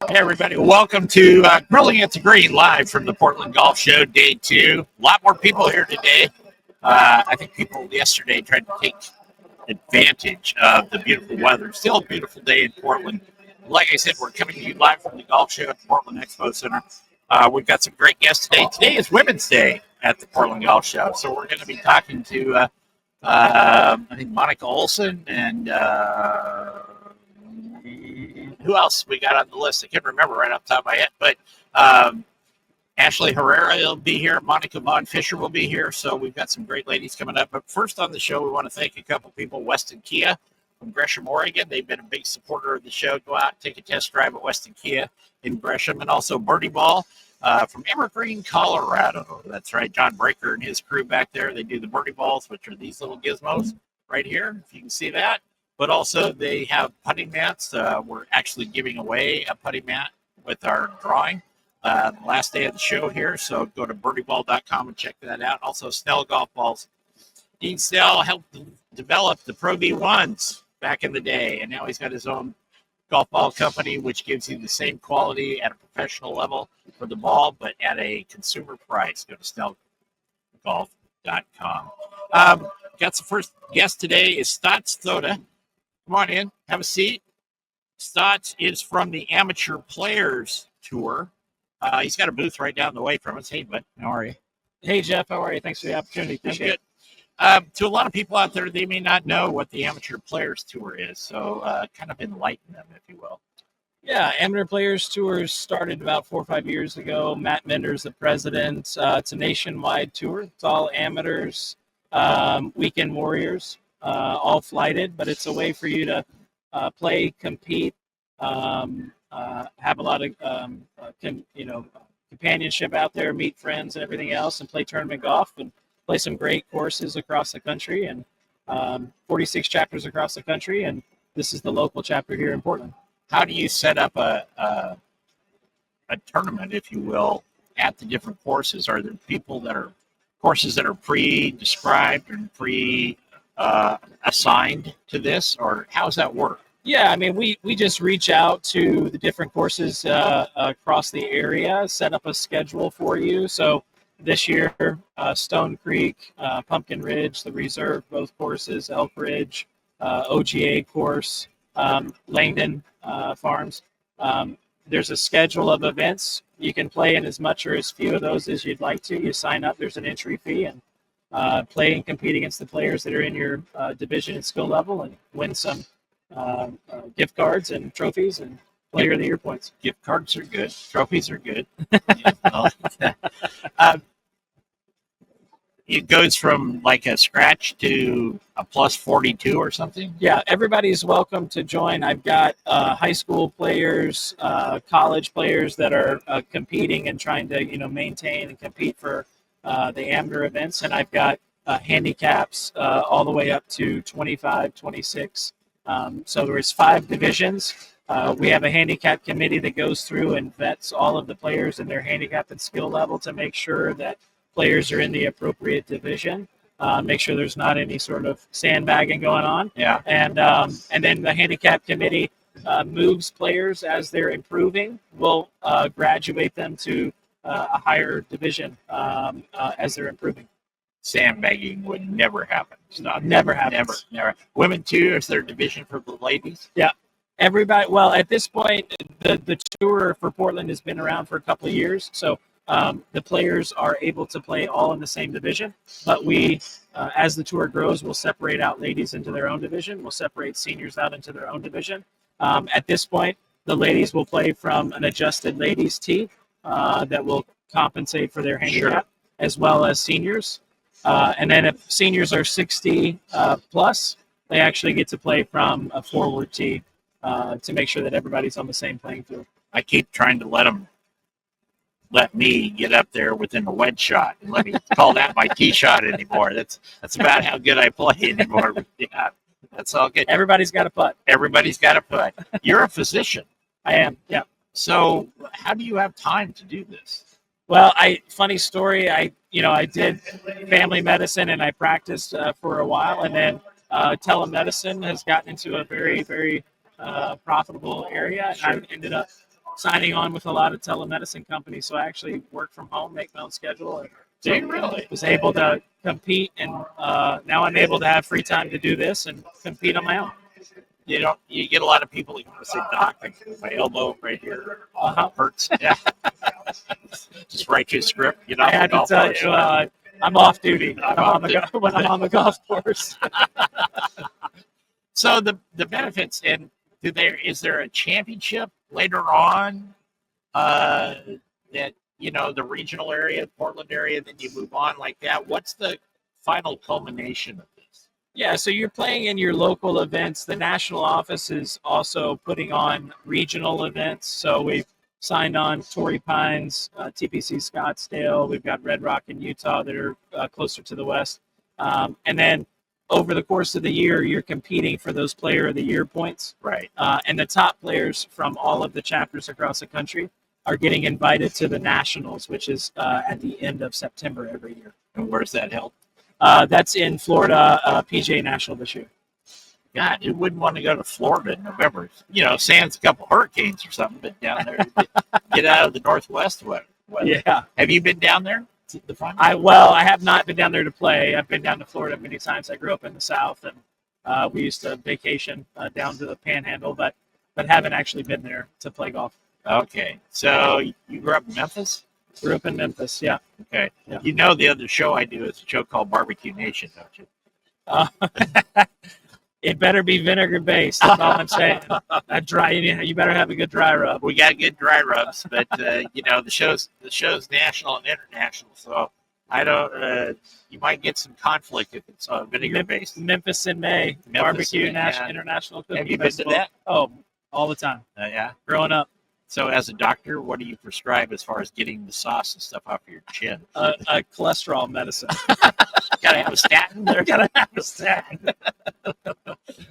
Hey, everybody. Welcome to Grilling at the Green live from the Portland Golf Show, day 2. A lot more people here today. I think people yesterday tried to take advantage of the beautiful weather. Still a beautiful day in Portland. Like I said, we're coming to you live from the Golf Show at the Portland Expo Center. We've got some great guests today. Today is Women's Day at the Portland Golf Show, so we're going to be talking to, I think, Monica Olson and who else we got on the list? I can't remember right off the top of my head, but Ashley Herrera will be here. Monica Von Fisher will be here. So we've got some great ladies coming up. But first on the show, we want to thank a couple people. Weston Kia from Gresham, Oregon. They've been a big supporter of the show. Go out, take a test drive at Weston Kia in Gresham. And also Birdie Ball from Evergreen, Colorado. That's right. John Breaker and his crew back there. They do the Birdie Balls, which are these little gizmos right here, if you can see that. But also they have putting mats. We're actually giving away a putting mat with our drawing the last day of the show here. So go to birdieball.com and check that out. Also Snell Golf Balls. Dean Snell helped develop the Pro V1s back in the day. And now he's got his own golf ball company, which gives you the same quality at a professional level for the ball, but at a consumer price. Go to snellgolf.com. Got the first guest today is Stotts Thoda. Come on in, have a seat. Stotts is from the Amateur Players Tour. He's got a booth right down the way from us. Hey, bud, how are you? Hey, Jeff, how are you? Thanks for the opportunity. Appreciate it. To a lot of people out there, they may not know what the Amateur Players Tour is, so kind of enlighten them, if you will. Yeah, Amateur Players Tour started about 4 or 5 years ago. Matt Mender's the president. It's a nationwide tour. It's all amateurs, weekend warriors. All flighted, but it's a way for you to play, compete, have a lot of companionship out there, meet friends and everything else, and play tournament golf and play some great courses across the country, and 46 chapters across the country, and this is the local chapter here in Portland. How do you set up a tournament, if you will, at the different courses? Are there courses that are pre-described and assigned to this, or how does that work? Yeah, I mean, we just reach out to the different courses across the area, set up a schedule for you. So this year, Stone Creek, Pumpkin Ridge, the Reserve, both courses, Elk Ridge, OGA course, Langdon Farms. There's a schedule of events. You can play in as much or as few of those as you'd like to. You sign up, there's an entry fee, and play and compete against the players that are in your division and skill level, and win some gift cards and trophies and player of the year points. Gift cards are good. Trophies are good. It goes from like a scratch to a plus 42 or something? Yeah, everybody's welcome to join. I've got high school players, college players that are competing and trying to maintain and compete for the amateur events, and I've got handicaps all the way up to 25, 26. So there's 5 divisions. We have a handicap committee that goes through and vets all of the players in their handicap and skill level to make sure that players are in the appropriate division. Make sure there's not any sort of sandbagging going on. Yeah. And then the handicap committee moves players as they're improving. We'll graduate them to a higher division as they're improving. Sandbagging would never happen. Never happens. Never. Women too, is there a division for the ladies? Yeah. Everybody. Well, at this point, the tour for Portland has been around for a couple of years, so the players are able to play all in the same division. But we, as the tour grows, we'll separate out ladies into their own division. We'll separate seniors out into their own division. At this point, the ladies will play from an adjusted ladies tee that will compensate for their handicap, as well as seniors. And then if seniors are 60 plus, they actually get to play from a forward tee to make sure that everybody's on the same playing field. I keep trying to let me get up there within a wedge shot, and let me call that my tee shot anymore. That's about how good I play anymore. Yeah, that's all good. Everybody's got a putt. Everybody's got a putt. You're a physician. I am. Yeah. So how do you have time to do this? Well, funny story. I did family medicine and I practiced for a while, and then telemedicine has gotten into a very, very profitable area. And I ended up signing on with a lot of telemedicine companies. So I actually work from home, make my own schedule, and Do you really? was able to compete. And now I'm able to have free time to do this and compete on my own. You get a lot of people who want to say, Doc, my elbow right here hurts. Yeah. Just write you a script. You know, I had to tell you, I'm off duty when I'm on the golf course. So the benefits, and is there a championship later on that the regional area, Portland area, then you move on like that? What's the final culmination of this? Yeah, so you're playing in your local events. The national office is also putting on regional events. So we've signed on Torrey Pines, TPC Scottsdale. We've got Red Rock in Utah that are closer to the west. And then over the course of the year, you're competing for those Player of the Year points. Right. And the top players from all of the chapters across the country are getting invited to the nationals, which is at the end of September every year. And where's that held? That's in Florida, PGA National this year. God, you wouldn't want to go to Florida in November. Sans a couple hurricanes or something, but down there, get out of the Northwest weather. Yeah. Have you been down there? I have not been down there to play. I've been down to Florida many times. I grew up in the South, and we used to vacation down to the Panhandle, but haven't actually been there to play golf. Okay, so you grew up in Memphis? Grew up in Memphis, yeah. Okay. Yeah. The other show I do is a show called Barbecue Nation, don't you? It better be vinegar based. That's all I'm saying. You better have a good dry rub. We got good dry rubs, but the show's national and international, so I don't. You might get some conflict if it's vinegar based. Memphis in May, Barbecue International Cooking Have you Festival. been to that? Oh, all the time. Yeah. Growing up. So, as a doctor, what do you prescribe as far as getting the sauce and stuff off your chin? A cholesterol medicine. Gotta have a statin. They're gonna have a statin.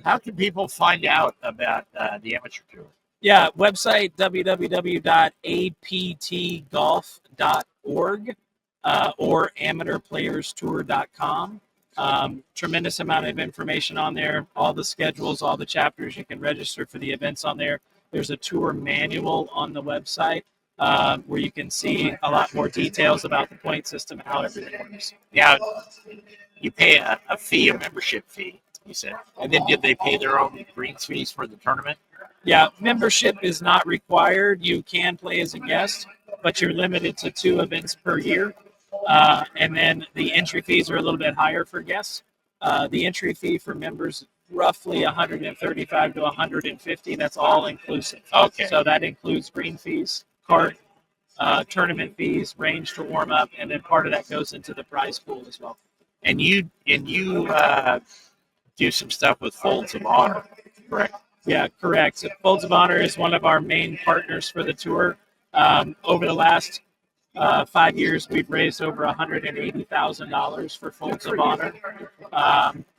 How can people find out about the amateur tour? Yeah, website www.aptgolf.org or amateurplayerstour.com. Tremendous amount of information on there. All the schedules, all the chapters. You can register for the events on there. There's a tour manual on the website where you can see a lot more details about the point system and how everything works. Yeah, you pay a fee, a membership fee, you said. And then did they pay their own greens fees for the tournament? Yeah, membership is not required. You can play as a guest, but you're limited to 2 events per year. And then the entry fees are a little bit higher for guests. The entry fee for members roughly 135 to 150. That's all inclusive. Okay. So that includes green fees, cart, tournament fees, range to warm up, and then part of that goes into the prize pool as well. And you do some stuff with Folds of Honor, correct? Yeah, correct. So Folds of Honor is one of our main partners for the tour. Over the last 5 years, we've raised over $180,000 for Folds of Honor.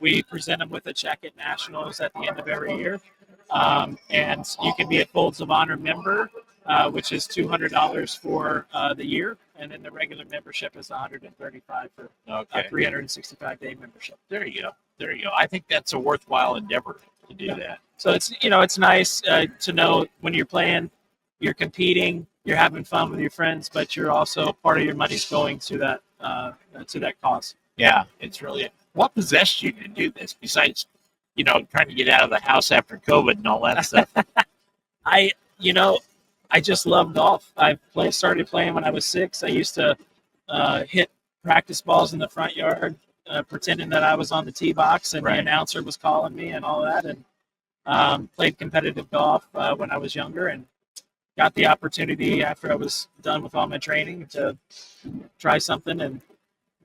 We present them with a check at Nationals at the end of every year. And you can be a Folds of Honor member, which is $200 for the year. And then the regular membership is $135 for a 365-day membership. There you go. I think that's a worthwhile endeavor to do that. So it's nice to know when you're playing, you're competing, you're having fun with your friends, but you're also part of your money's going to that cause. Yeah, it's really. What possessed you to do this besides, trying to get out of the house after COVID and all that stuff? I just love golf. Started playing when I was 6. I used to hit practice balls in the front yard, pretending that I was on the tee box and the announcer was calling me and all that. And played competitive golf when I was younger and got the opportunity after I was done with all my training to try something and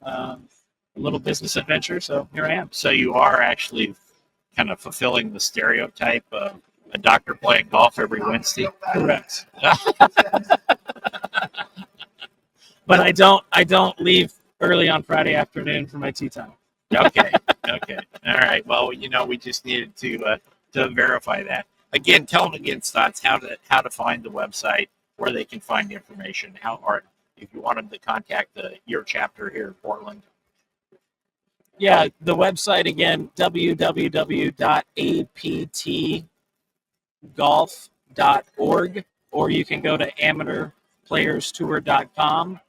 a little business adventure. So here I am. So you are actually kind of fulfilling the stereotype of a doctor playing golf every Wednesday? Correct. But I don't leave early on Friday afternoon for my tea time. Okay. All right. Well, we just needed to verify that. Again, tell them again, Stotts, how to find the website, where they can find information, or if you want them to contact your chapter here in Portland. Yeah, the website again, www.aptgolf.org or you can go to amateurplayerstour.com.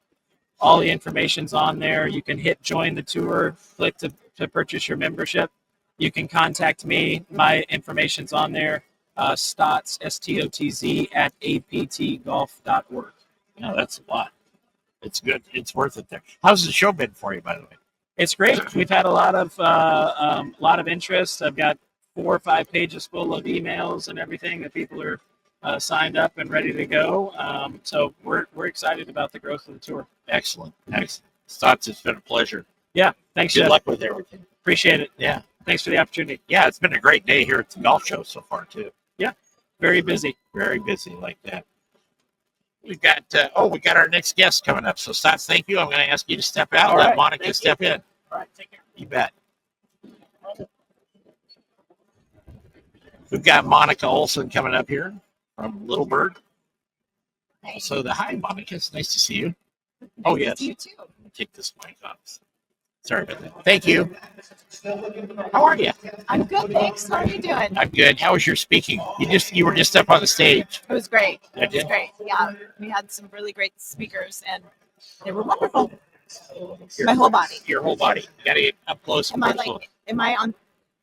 All the information's on there. You can hit join the tour, click to purchase your membership. You can contact me. My information's on there. Stotz, STOTZ, at aptgolf.org. No, that's a lot. It's good. It's worth it there. How's the show been for you, by the way? It's great. We've had a lot of interest. I've got 4 or 5 pages full of emails and everything that people are signed up and ready to go. So we're excited about the growth of the tour. Excellent. Stotz, it's been a pleasure. Yeah, thanks. Good Jeff. luck with everything. Appreciate it. Yeah. Thanks for the opportunity. Yeah, it's been a great day here at the golf show so far, too. Yeah, very busy. Very busy like that. We got our next guest coming up. So Stotz, thank you. I'm going to ask you to step out. All Let right. Monica Thank step you. in. All right, take care. You bet. We've got Monica Olson coming up here from Little Bird. Also, hi, Monica. It's nice to see you. Oh, yes. You too. Take this mic off. Sorry about that. Thank you. How are you? I'm good, thanks. How are you doing? I'm good. How was your speaking? You were just up on the stage. It was great. I It was did? great. Yeah, we had some really great speakers, and they were wonderful. My whole body. Your whole body. You got to get up close and personal. Am I on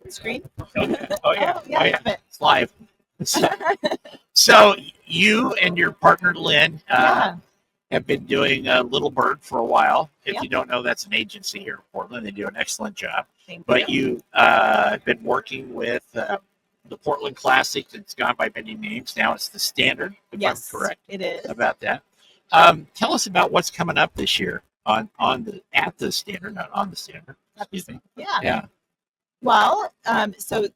screen? Oh, yeah. Oh, Oh, yeah. yeah, I love it. It's live. So you and your partner, Lynn, Yeah. have been doing Little Bird for a while. If Yep. you don't know, that's an agency here in Portland. They do an excellent job. Thank But you. you have been working with the Portland Classic. It's gone by many names. Now it's the Standard, if Yes, I'm correct it is. about that. Tell us about what's coming up this year at the Standard, not on the Standard. Excuse me. Yeah. Yeah. Well, so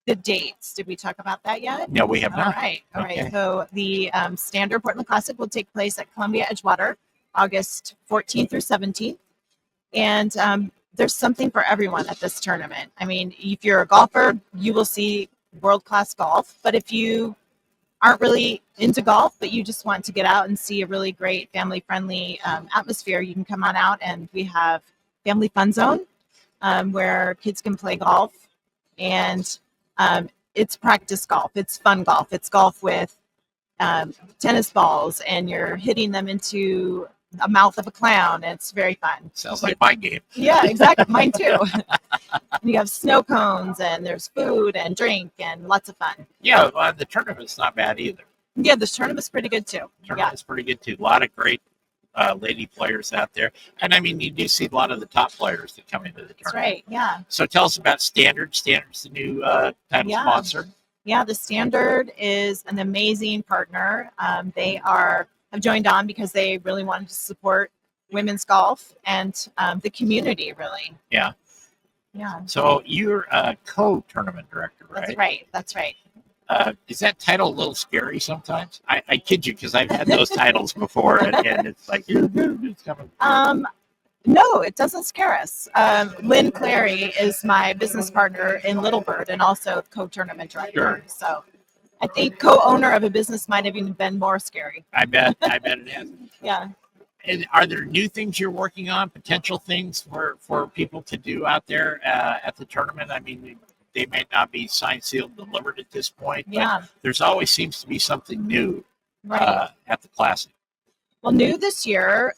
the dates. Did we talk about that yet? No, we have All not. right. All right. Okay. So the Standard Portland Classic will take place at Columbia Edgewater, August 14th through 17th. And there's something for everyone at this tournament. I mean, if you're a golfer, you will see world-class golf. But if you aren't really into golf, but you just want to get out and see a really great family-friendly atmosphere, you can come on out, and we have Family Fun Zone where kids can play golf. And it's practice golf. It's fun golf. It's golf with tennis balls, and you're hitting them into a mouth of a clown. And it's very fun. Sounds like my game. Yeah, exactly. Mine too. And you have snow cones, and there's food and drink and lots of fun. Yeah, the tournament's not bad either. Yeah, this tournament's pretty good too. Tournament's pretty good too. A lot of great lady players out there. And I mean, you do see a lot of the top players that come into the That's tournament. right. Yeah. So tell us about Standard. Standard's the new title Yeah. sponsor. Yeah, the Standard is an amazing partner. They have joined on because they really wanted to support women's golf and the community, really. Yeah. Yeah. So you're a co-tournament director, right? That's right. That's right. Is that title a little scary sometimes? I kid you, because I've had those titles before, and it's like, it's coming. No, it doesn't scare us. Lynn Clary is my business partner in Little Bird and also co-tournament director. Sure. So I think co-owner of a business might have even been more scary. I bet it is. Yeah. And are there new things you're working on, potential things for people to do out there at the tournament? I mean, they may not be signed, sealed, delivered at this point, but Yeah. there's always seems to be something new Right. at the Classic. Well, new this year,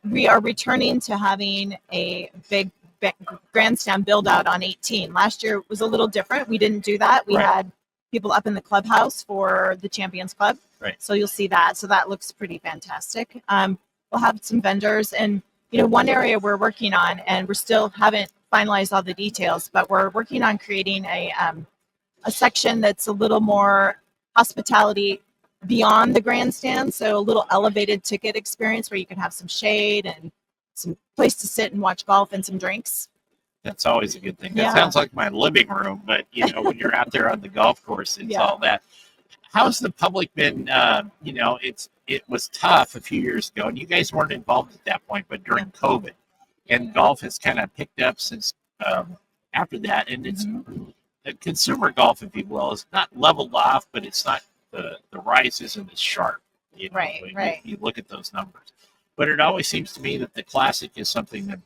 we are returning to having a big grandstand build out on 18. Last year was a little different. We didn't do that. We Right. had people up in the clubhouse for the Champions Club. Right. So you'll see that. So that looks pretty fantastic. We'll have some vendors, and one area we're working on, and we still haven't finalized all the details, but we're working on creating a section that's a little more hospitality beyond the grandstand, so a little elevated ticket experience where you can have some shade and some place to sit and watch golf and some drinks. That's always a good thing. That Yeah. sounds like my living room, but when you're out there on the golf course, it's Yeah. all that. How's the public been? It was tough a few years ago, and you guys weren't involved at that point, but during COVID, and golf has kind of picked up since after that, and it's consumer golf, if you will, is not leveled off, but it's not the rise isn't as sharp. Right, when right. You look at those numbers, but it always seems to me that the Classic is something that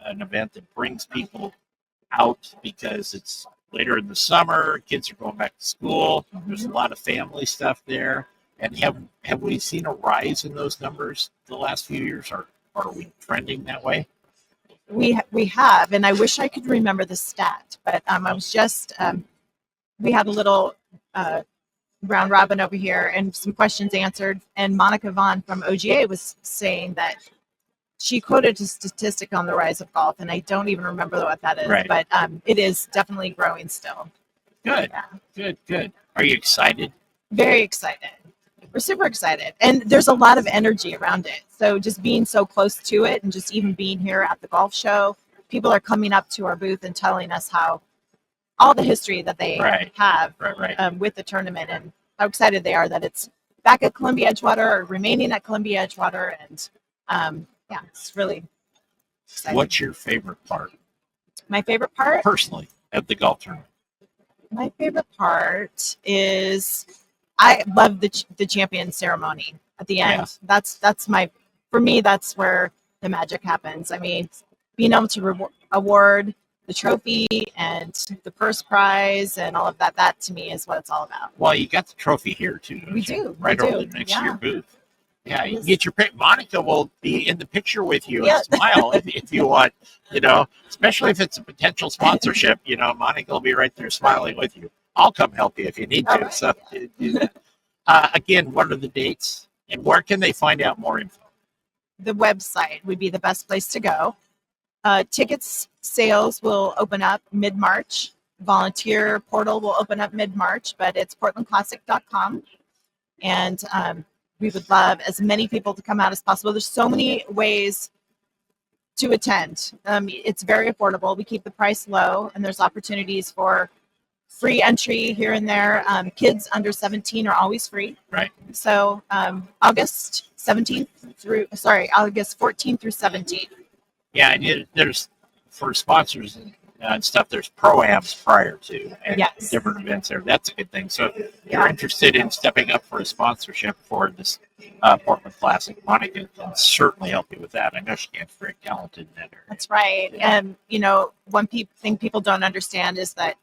an event that brings people out because it's later in the summer, kids are going back to school. There's a lot of family stuff there, And have we seen a rise in those numbers the last few years, or are we trending that way? We have, and I wish I could remember the stat, but I was just we had a little round robin over here and some questions answered, and Monica Vaughn from OGA was saying that she quoted a statistic on the rise of golf, and I don't even remember what that is, Right. but it is definitely growing still. Good, Yeah. good. Are you excited? Very excited. We're super excited, and there's a lot of energy around it. So just being so close to it, and just even being here at the golf show, people are coming up to our booth and telling us how all the history that they have with the tournament, and how excited they are that it's back at Columbia Edgewater, or remaining at Columbia Edgewater, and yeah, it's really exciting. What's your favorite part? My favorite part, personally, of the golf tournament? My favorite part is I love the champion ceremony at the end. Yeah. That's for me, that's where the magic happens. I mean, being able to award the trophy and the purse prize and all of that, that to me is what it's all about. Well, you got the trophy here too. We do. Right we over do. next to your booth. Yeah, you can get your pic. Monica will be in the picture with you Yeah. and smile if you want, especially if it's a potential sponsorship, Monica will be right there smiling with you. I'll come help you if you need to. Right. So do that. Again, what are the dates and where can they find out more info? The website would be the best place to go. Tickets sales will open up mid-March. Volunteer portal will open up mid-March, but it's portlandclassic.com. And we would love as many people to come out as possible. There's so many ways to attend. It's very affordable. We keep the price low, and there's opportunities for free entry here and there. Kids under 17 are always free. Right. So August 14th through 17th. Yeah, and there's for sponsors and stuff. There's pro-ams prior to and different events there. That's a good thing. So if you're interested in stepping up for a sponsorship for this Portland Classic, Monica can certainly help you with that. I know she's very talented in that area. That's right. Yeah. And one thing people don't understand is that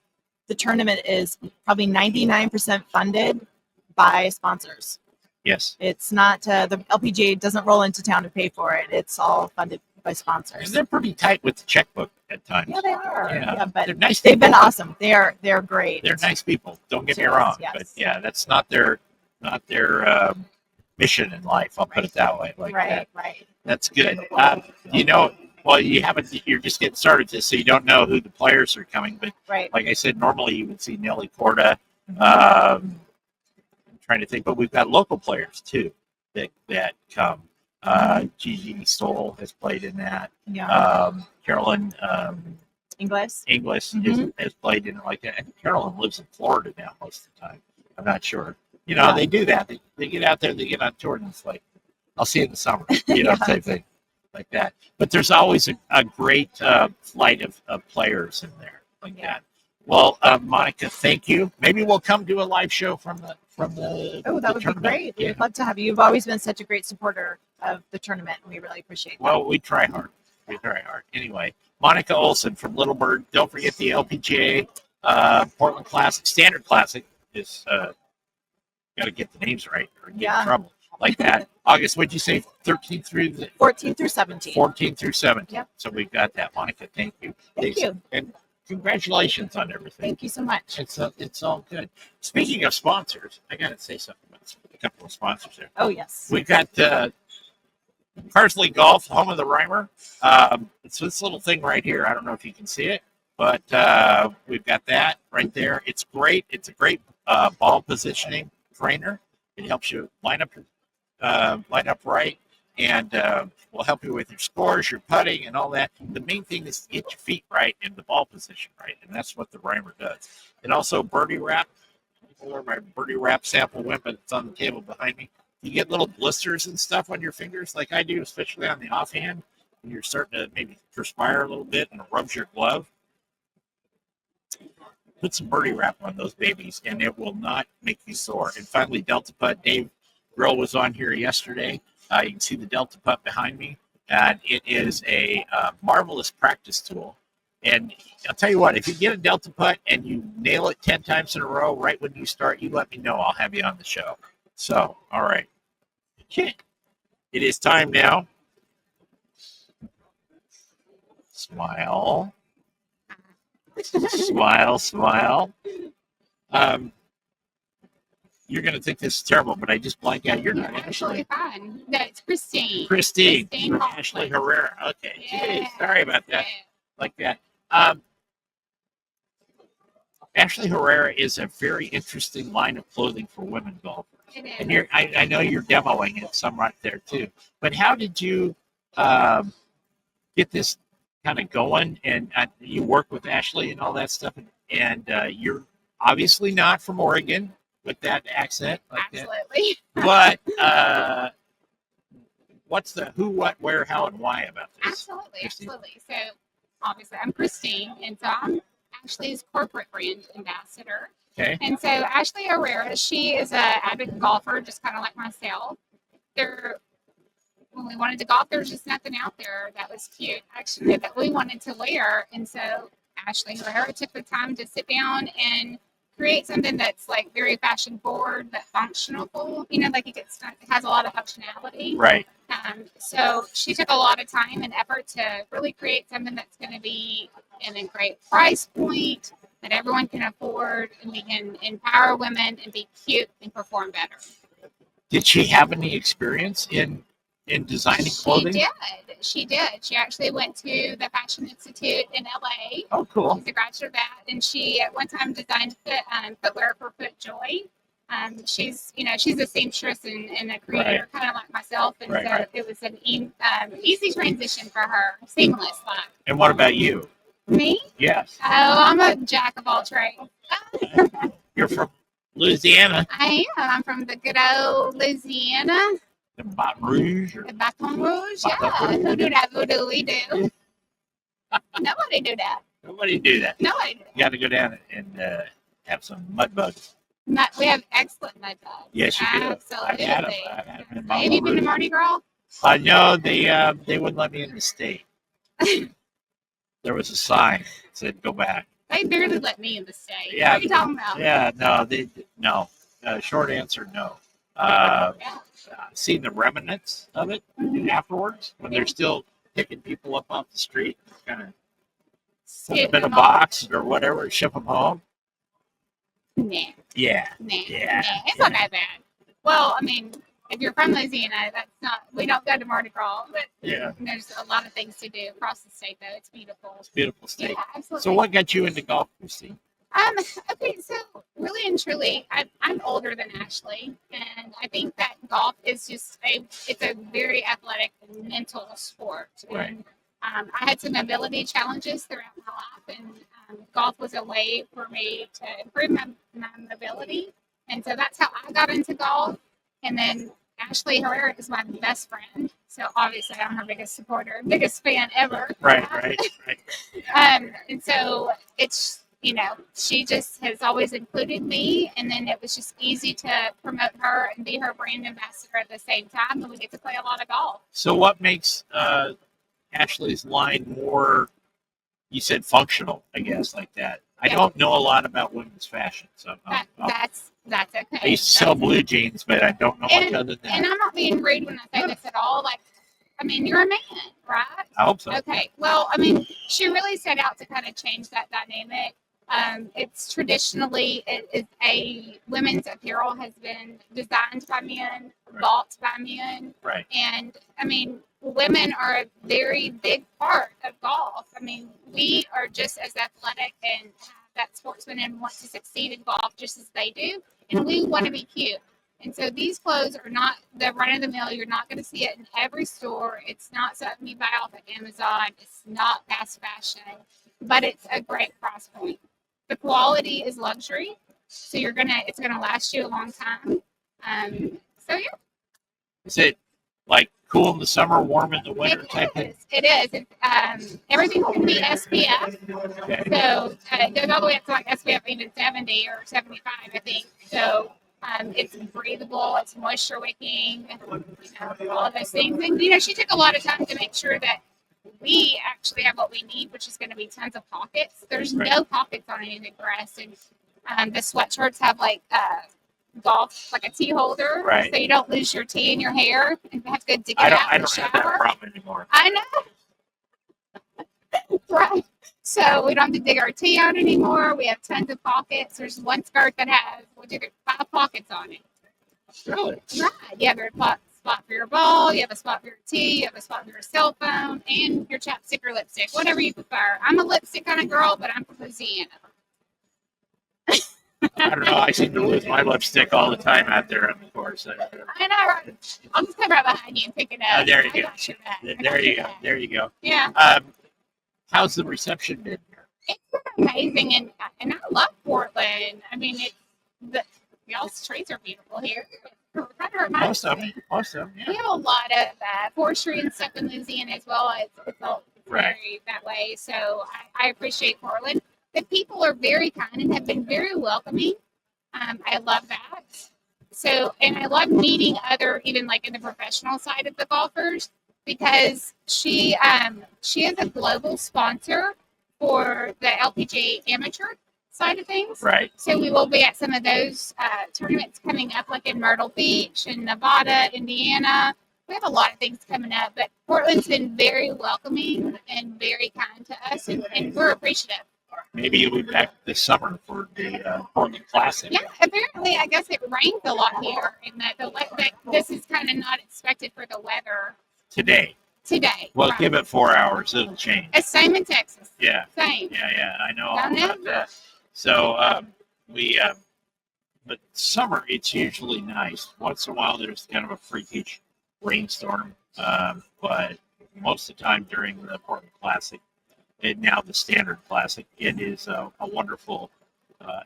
the tournament is probably 99% funded by sponsors. Yes. It's not the LPGA doesn't roll into town to pay for it. It's all funded by sponsors. And they're pretty tight with the checkbook at times. Yeah, they are. Yeah, but they're nice. They've been awesome. They're great. They're nice people. Don't get me wrong. Yes. But yeah, that's not their mission in life. I'll put it that way. Like that. Right. That's good. Well, you haven't. You're just getting started so you don't know who the players are coming. But like I said, normally you would see Nelly Corda. I'm trying to think, but we've got local players too that come. Gigi Stoll has played in that. Yeah. Carolyn Inglis has played in it like that. And Carolyn lives in Florida now most of the time. I'm not sure. They do that. They get out there, they get on tour, and it's like, I'll see you in the summer, type thing like that. But there's always a great flight of players in there like that. Well, Monica, thank you. Maybe we'll come do a live show from the. Oh, that would be great. We'd love to have you. You've always been such a great supporter of the tournament. We really appreciate that. Well, we try hard. Anyway, Monica Olson from Little Bird. Don't forget the LPGA Portland Classic, Standard Classic is got to get the names right or get in trouble like that. August, what'd you say? 13th through 14th through 17th. 14th through 17th. Yep. So we've got that. Monica, thank you. Thank you. And congratulations on everything. Thank you so much. It's all good. Speaking of sponsors, I got to say something about a couple of sponsors there. Oh, yes. We've got Carsley Golf, home of the Reimer. It's this little thing right here. I don't know if you can see it, but we've got that right there. It's great. It's a great ball positioning trainer. It helps you line up right, and will help you with your scores, your putting, and all that. The main thing is to get your feet right and the ball position right, and that's what the Reimer does. And also birdie wrap. Where my birdie wrap sample went, but it's on the table behind me. You get little blisters and stuff on your fingers like I do, especially on the offhand. When you're starting to maybe perspire a little bit and it rubs your glove. Put some birdie wrap on those babies and it will not make you sore. And finally, Delta Putt. Dave Grill was on here yesterday. You can see the Delta Putt behind me. And it is a marvelous practice tool. And I'll tell you what, if you get a Delta Putt and you nail it 10 times in a row right when you start, you let me know. I'll have you on the show. So, all right. Okay. It is time now. Smile. Smile, smile. Um, you're going to think this is terrible, but I just blanked out. You're not Actually, Ashley. fine. No, it's Christine. Christine. Christine Hoffman. Ashley Herrera. Okay. Yeah. Geez, sorry about that. Yeah. Like that. Ashley Herrera is a very interesting line of clothing for women golfers. It is. And I know you're demoing it some right there too. But how did you get this kind of going? And you work with Ashley and all that stuff. And you're obviously not from Oregon with that accent like Absolutely. that. But what's the who, what, where, how, and why about this? Absolutely. Christine? Absolutely. So obviously I'm Christine, and so I'm Ashley's corporate brand ambassador. Okay. And so Ashley Herrera, she is an avid golfer, just kind of like myself. When we wanted to golf, there was just nothing out there that was cute, actually, that we wanted to wear. And so Ashley Herrera took the time to sit down and create something that's like very fashion forward, but functional. You know, like it has a lot of functionality. Right. So she took a lot of time and effort to really create something that's going to be in a great price point that everyone can afford, and we can empower women and be cute and perform better. Did she have any experience in designing clothing? She did. She actually went to the Fashion Institute in LA. Oh, cool. She's a graduate of that, and she at one time designed footwear for FootJoy. She's a seamstress and a creator, kind of like myself, and so it was an easy transition for her, seamless. And what about you? Me? Yes. Oh, I'm a jack of all trades. You're from Louisiana. I am. I'm from the good old Louisiana. The Baton Rouge. The Baton Rouge, Baton yeah. Rouge. Who do that voodoo? We do. Nobody do that. Nobody do that. Nobody do that. You got to go down and have some mud bugs. We have excellent mud bugs. Yes, you do. Absolutely. I've had them in my Have you been to room. Mardi Gras? No, they wouldn't let me in the state. There was a sign that said go back. They barely let me in the state. Yeah. What are you talking about? Yeah, no. Short answer, no. Yeah. Seen the remnants of it afterwards when they're still picking people up off the street, kind of put them in a box or whatever, ship them home. Nah. Yeah. Nah. It's not that bad. Well, I mean, if you're from Louisiana, we don't go to Mardi Gras, but Yeah. there's a lot of things to do across the state, though. It's beautiful. It's a beautiful state. Yeah, absolutely. So what got you into golf, Christine? Okay, so really and truly, I'm older than Ashley, and I think that golf is just it's a very athletic and mental sport. Right. And, I had some mobility challenges throughout my life, and golf was a way for me to improve my mobility, and so that's how I got into golf. And then Ashley Herrera is my best friend, so obviously I'm her biggest supporter, biggest fan ever. Right. And so it's, she just has always included me, and then it was just easy to promote her and be her brand ambassador at the same time, and we get to play a lot of golf. So what makes Ashley's line more, you said functional, I guess, like that. I don't know a lot about women's fashion, so That's okay. I used to sell blue jeans, but I don't know much other than And that. I'm not being rude when I say this at all. You're a man, right? I hope so. Okay. Well, she really set out to kind of change that dynamic. It's traditionally women's apparel has been designed by men, bought by men, Right. and women are a very big part of golf. We are just as athletic and have that sportsman and want to succeed in golf just as they do, and we want to be cute. And so these clothes are not the run of the mill. You're not going to see it in every store. It's not something you buy off of Amazon. It's not fast fashion, but it's a great price point. The quality is luxury, so it's gonna last you a long time. So yeah. Is it like cool in the summer, warm in the winter type thing? It is. Everything can be SPF. Okay. So it goes all the way up to like SPF even 70 or 75, I think. So it's breathable, it's moisture wicking, all of those things. And she took a lot of time to make sure that we actually have what we need, which is going to be tons of pockets. There's no pockets on any of the dress, and the sweatshirts have golf like a tee holder, Right. so you don't lose your tee in your hair and have to dig it I out don't in the have that shower. problem anymore. I know, right? So we don't have to dig our tee out anymore. We have tons of pockets. There's one skirt that has 5 pockets on it. Really? Right. You have your spot for your ball, you have a spot for your tee, you have a spot for your cell phone, and your chapstick or lipstick, whatever you prefer. I'm a lipstick kind of girl, but I'm from Louisiana. I don't know. I seem to lose my lipstick all the time out there on the course. I know. Right? I'll just come right behind you and pick it up. There you I go. got your back. There you go. There you go. Yeah. How's the reception been here? It's been amazing, and I love Portland. I mean, y'all's streets are beautiful here. It kind of reminds Most of me. them. Most of them. We Yeah. have a lot of forestry and stuff in Louisiana as well. It's all Right. very that way. So I appreciate Portland. The people are very kind and have been very welcoming. I love that. So, and I love meeting even like in the professional side of the golfers, because she is a global sponsor for the LPGA amateur side of things. Right. So we will be at some of those tournaments coming up, like in Myrtle Beach and Nevada, Indiana. We have a lot of things coming up, but Portland's been very welcoming and very kind to us, and we're appreciative. Maybe you'll be back this summer for the Portland Classic. Yeah, apparently, I guess it rains a lot here, and that this is kind of not expected for the weather Today. Well, right. give it 4 hours. It'll change. It's same in Texas. Yeah. Same. Yeah. I know all Down there? about that. So but summer, it's usually nice. Once in a while, there's kind of a freakish rainstorm. But most of the time during the Portland Classic, and now the Standard Classic, it is a wonderful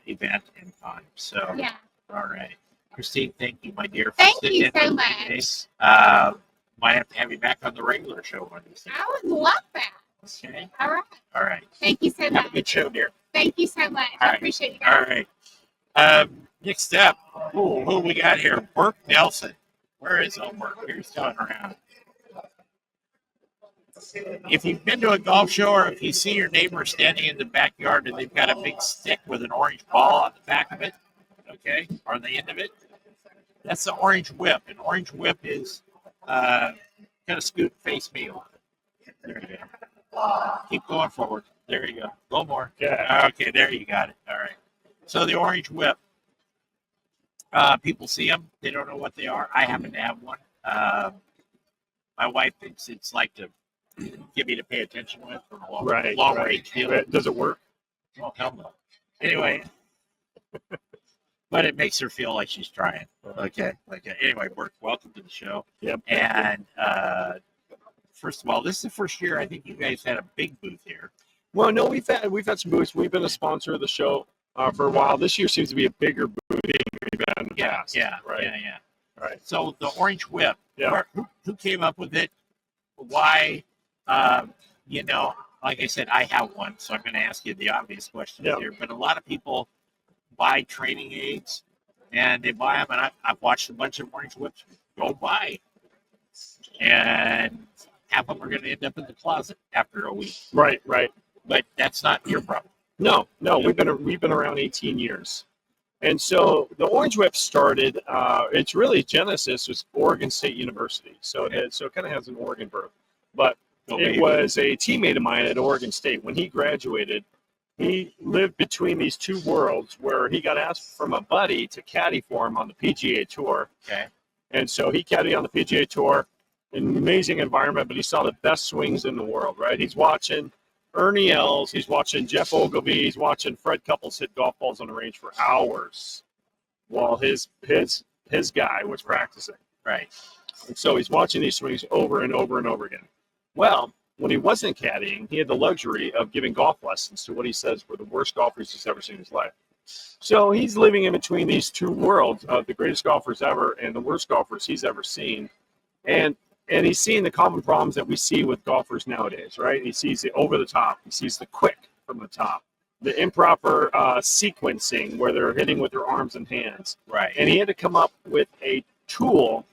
event and time. So, Yeah. all right. Christine, thank you, my dear. For Thank sitting you in so with me today. much. Might have to have you back on the regular show one of these days. I would love that. Okay. All right. All right. Thank you so Have a much. good show, dear. Thank you so much. All I right. appreciate you All guys. right. Next up, who we got here? Burke Nelson. Where is old Burke? He's coming around. If you've been to a golf show, or if you see your neighbor standing in the backyard and they've got a big stick with an orange ball on the back of it, okay, or on the end of it, that's the orange whip. An orange whip is kind of scoot face me on it. There you go. Keep going forward. There you go. A little more. Yeah. Okay, there you got it. All right. So the orange whip. People see them. They don't know what they are. I happen to have one. My wife thinks it's like to get me to pay attention with from a long range deal. Does it work? Well, hell no. Anyway, but it makes her feel like she's trying. Okay. Anyway, Burke, welcome to the show. Yep. And first of all, this is the first year I think you guys had a big booth here. Well, no, we've had some booths. We've been a sponsor of the show for a while. This year seems to be a bigger booth than we've had in the past. Yeah. Right. So the orange whip. Yeah. Who came up with it? Why? Like I said, I have one, so I'm going to ask you the obvious questions here. But a lot of people buy training aids, and they buy them, and I've watched a bunch of orange whips go by, and half of them are going to end up in the closet after a week. Right. But that's not your problem. No, we've been around 18 years. And so the Orange Whip started, it's really Genesis was Oregon State University. So it kind of has an Oregon birth. But it was a teammate of mine at Oregon State. When he graduated, he lived between these two worlds where he got asked from a buddy to caddy for him on the PGA Tour. Okay. And so he caddied on the PGA Tour, an amazing environment, but he saw the best swings in the world, right? He's watching Ernie Els, he's watching Jeff Ogilvy, he's watching Fred Couples hit golf balls on the range for hours while his guy was practicing. Right. And so he's watching these swings over and over and over again. Well, when he wasn't caddying, he had the luxury of giving golf lessons to what he says were the worst golfers he's ever seen in his life. So he's living in between these two worlds of the greatest golfers ever and the worst golfers he's ever seen. And he's seeing the common problems that we see with golfers nowadays, right? He sees the over the top. He sees the quick from the top, the improper sequencing where they're hitting with their arms and hands. Right. And he had to come up with a tool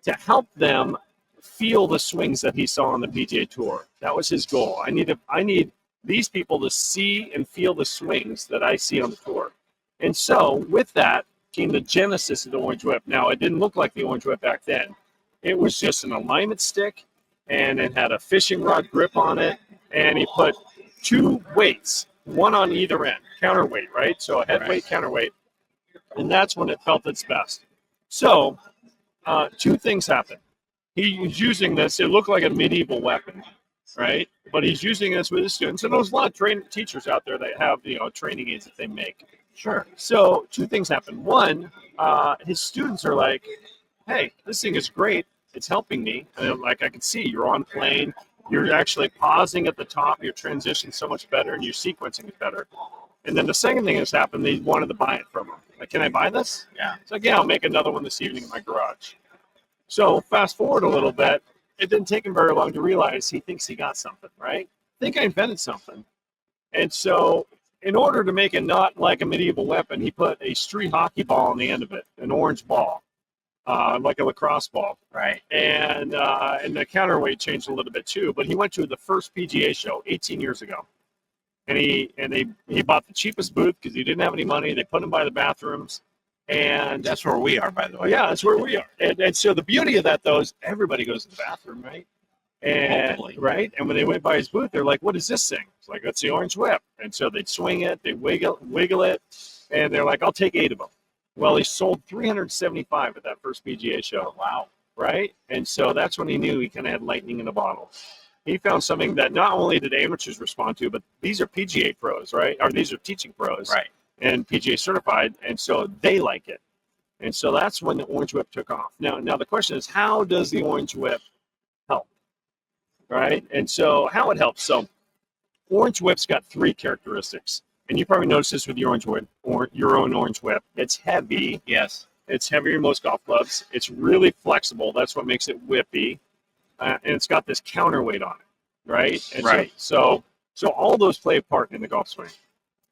to help them feel the swings that he saw on the PGA Tour. That was his goal. I need these people to see and feel the swings that I see on the tour. And so with that, came the genesis of the Orange Whip. Now, it didn't look like the Orange Whip back then. It was just an alignment stick, and it had a fishing rod grip on it, and he put 2 weights, one on either end, counterweight, right? So a head weight, counterweight, and that's when it felt its best. So 2 things happened. He's using this. It looked like a medieval weapon, right? But he's using this with his students, and there's a lot of teachers out there that have training aids that they make. Sure. So 2 things happen. One, his students are like, "Hey, this thing is great. It's helping me." And I'm like, I can see you're on plane. You're actually pausing at the top. Your transition's so much better, and your sequencing is better. And then the second thing that's happened, they wanted to buy it from him. Like, can I buy this? Yeah. It's like, yeah, I'll make another one this evening in my garage. So fast forward a little bit, it didn't take him very long to realize he thinks he got something, right? I think I invented something. And so in order to make it not like a medieval weapon, he put a street hockey ball on the end of it, an orange ball, like a lacrosse ball. Right. And the counterweight changed a little bit too. But he went to the first PGA show 18 years ago. And he bought the cheapest booth because he didn't have any money. They put him by the bathrooms. And That's where we are, by the way. yeah, that's where we are. And so the beauty of that, though, is everybody goes to the bathroom, right? And Totally. right. And when they went by his booth, they're like, "What is this thing?" It's like, "That's the Orange Whip." And so they'd swing it, they wiggle it, and they're like, "I'll take 8 of them." Well, he sold 375 at that first PGA show. Wow. Right. And so that's when he knew he kind of had lightning in a bottle. He found something that not only did amateurs respond to, but these are PGA pros, right? Or these are teaching pros. Right. And PGA certified, and so they like it. And so that's when the Orange Whip took off. Now the question is, how does the Orange Whip help? Right? And so how it helps. So Orange Whip's got 3 characteristics. And you probably noticed this with your Orange Whip or your own Orange Whip. It's heavy. Yes. It's heavier than most golf clubs. It's really flexible. That's what makes it whippy. And it's got this counterweight on it, right? And Right. So all those play a part in the golf swing.